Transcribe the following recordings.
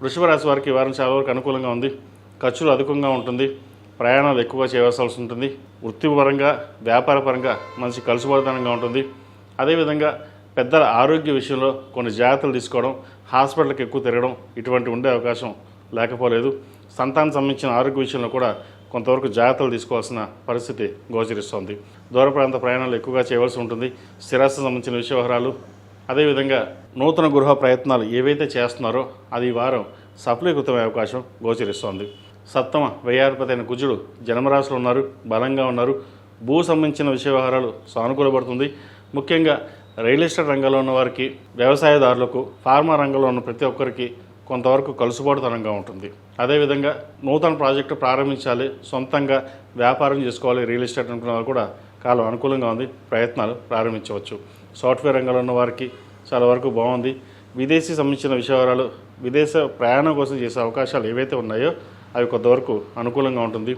వృషభ రాశి వారికి ఈ వారం చాలా వరకు అనుకూలంగా ఉంది. ఖర్చులు అధికంగా ఉంటుంది. ప్రయాణాలు ఎక్కువగా చేయవలసి ఉంటుంది. వృత్తిపరంగా వ్యాపారపరంగా మంచి కలుసుబాటుతనంగా ఉంటుంది. అదేవిధంగా పెద్దల ఆరోగ్య విషయంలో కొన్ని జాగ్రత్తలు తీసుకోవడం, హాస్పిటల్కి ఎక్కువ తిరగడం ఇటువంటి ఉండే అవకాశం లేకపోలేదు. సంతానం సంబంధించిన ఆరోగ్య విషయంలో కూడా కొంతవరకు జాగ్రత్తలు తీసుకోవాల్సిన పరిస్థితి గోచరిస్తోంది. దూర ప్రాంత ప్రయాణాలు ఎక్కువగా చేయవలసి ఉంటుంది. స్థిరాస్తి సంబంధించిన విషయ వ్యవహారాలు, అదేవిధంగా నూతన గృహ ప్రయత్నాలు ఏవైతే చేస్తున్నారో అది ఈ వారం సఫలీకృతమయ్యే అవకాశం గోచరిస్తోంది. సప్తమ వ్యయాధిపతి అయిన కుజుడు జన్మరాశిలో ఉన్నారు, బలంగా ఉన్నారు. భూ సంబంధించిన విషయ వ్యవహారాలు సానుకూలపడుతుంది. ముఖ్యంగా రియల్ ఎస్టేట్ రంగంలో ఉన్న వారికి, వ్యవసాయదారులకు, ఫార్మా రంగంలో ఉన్న ప్రతి ఒక్కరికి కొంతవరకు కలుసుబాటుతనంగా ఉంటుంది. అదేవిధంగా నూతన ప్రాజెక్టు ప్రారంభించాలి, సొంతంగా వ్యాపారం చేసుకోవాలి, రియల్ ఎస్టేట్ అనుకున్న వారు కూడా కాలం అనుకూలంగా ఉంది. ప్రయత్నాలు ప్రారంభించవచ్చు. సాఫ్ట్వేర్ రంగంలో ఉన్న వారికి చాలా వరకు బాగుంది. విదేశీ సంబంధించిన విషయాలు, విదేశ ప్రయాణం కోసం చేసే అవకాశాలు ఏవైతే ఉన్నాయో అవి కొంతవరకు అనుకూలంగా ఉంటుంది.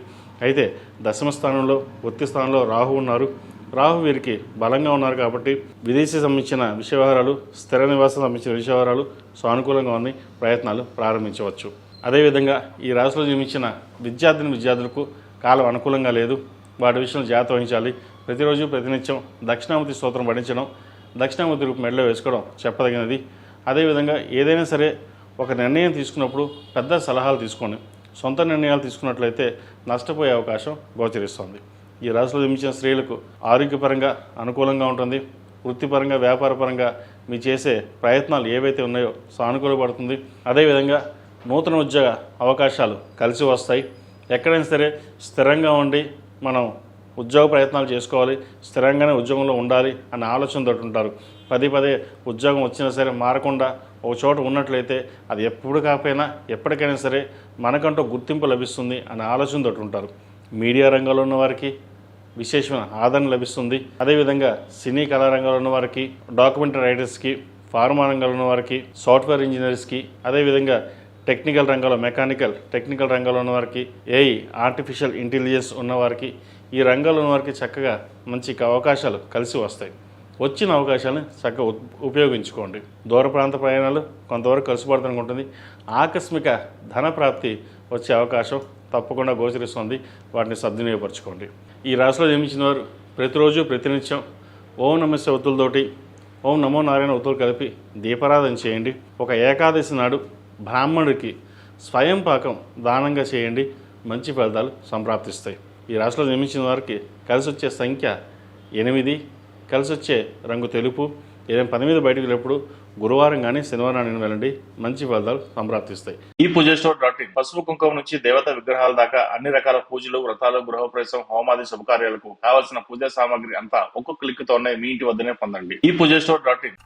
అయితే దశమ స్థానంలో, వృత్తి స్థానంలో రాహు ఉన్నారు. రాహు వీరికి బలంగా ఉన్నారు కాబట్టి విదేశీ సంబంధించిన విషయ వ్యవహారాలు, స్థిర నివాసం సంబంధించిన విషయ వ్యవహారాలు సానుకూలంగా ఉన్నాయి. ప్రయత్నాలు ప్రారంభించవచ్చు. అదేవిధంగా ఈ రాశిలో జన్మించిన విద్యార్థులకు కాలం అనుకూలంగా లేదు. వాటి విషయంలో జాగ్రత్త వహించాలి. ప్రతిరోజు ప్రతినిత్యం దక్షిణామూర్తి స్తోత్రం పఠించడం, దక్షిణామూర్తి రూపు మెడలో వేసుకోవడం చెప్పదగినది. అదేవిధంగా ఏదైనా సరే ఒక నిర్ణయం తీసుకున్నప్పుడు పెద్ద సలహాలు తీసుకోండి. సొంత నిర్ణయాలు తీసుకున్నట్లయితే నష్టపోయే అవకాశం గోచరిస్తుంది. ఈ రాశిలో జన్మించిన స్త్రీలకు ఆరోగ్యపరంగా అనుకూలంగా ఉంటుంది. వృత్తిపరంగా, వ్యాపారపరంగా మీ చేసే ప్రయత్నాలు ఏవైతే ఉన్నాయో సానుకూలపడుతుంది. అదేవిధంగా నూతన ఉద్యోగ అవకాశాలు కలిసి వస్తాయి. ఎక్కడైనా సరే స్థిరంగా ఉండి మనం ఉద్యోగ ప్రయత్నాలు చేసుకోవాలి, స్థిరంగానే ఉద్యోగంలో ఉండాలి అనే ఆలోచనతో ఉంటారు. పదే ఉద్యోగం వచ్చినా సరే మారకుండా ఒక చోట ఉన్నట్లయితే అది ఎప్పుడు కాకపోయినా ఎప్పటికైనా సరే మనకంటూ గుర్తింపు లభిస్తుంది అనే ఆలోచనతో ఉంటారు. మీడియా రంగంలో ఉన్న వారికి విశేషమైన ఆదరణ లభిస్తుంది. అదేవిధంగా సినీ కళారంగంలో ఉన్న వారికి, డాక్యుమెంటరీ రైటర్స్కి, ఫార్మా రంగంలో ఉన్న వారికి, సాఫ్ట్వేర్ ఇంజనీర్స్కి, అదేవిధంగా టెక్నికల్ రంగంలో, టెక్నికల్ రంగంలో ఉన్న వారికి, ఏఐ ఆర్టిఫిషియల్ ఇంటెలిజెన్స్ ఉన్నవారికి, ఈ రంగంలో ఉన్న వారికి చక్కగా మంచి అవకాశాలు కలిసి వస్తాయి. వచ్చిన అవకాశాలను చక్కగా ఉపయోగించుకోండి. దూర ప్రాంత ప్రయాణాలు కొంతవరకు కలుసుపడతానికి ఉంటుంది. ఆకస్మిక ధన ప్రాప్తి వచ్చే అవకాశం తప్పకుండా గోచరిస్తుంది. వాటిని సద్వినియోగపరచుకోండి. ఈ రాశిలో జన్మించిన వారు ప్రతిరోజు ప్రతినిత్యం ఓం నమస్య ఒత్తులతోటి ఓం నమో నారాయణ ఒత్తులు కలిపి దీపారాధన చేయండి. ఒక ఏకాదశి నాడు బ్రాహ్మణుడికి స్వయం పాకం దానంగా చేయండి. మంచి ఫలితాలు సంప్రాప్తిస్తాయి. ఈ రాశిలో జన్మించిన వారికి కలిసి వచ్చే సంఖ్య 8, కలిసి వచ్చే రంగు తెలుపు. ఏదైనా పని మీద బయటకు వెళ్ళినప్పుడు గురువారం కానీ శనివారం వెళ్ళండి. మంచి ఫలితాలు సంప్రాప్తిస్తాయి. ఈ పూజస్టోర్.in పసుపు కుంకుమ నుంచి దేవతా విగ్రహాల దాకా అన్ని రకాల పూజలు, వ్రతాలు, గృహప్రవేశం, హోమాది శుభకార్యాలకు కావలసిన పూజా సామాగ్రి అంతా ఒక్కొక్క క్లిక్ తోనే మీ ఇంటి వద్దనే పొందండి. ఈ పూజస్టోర్.in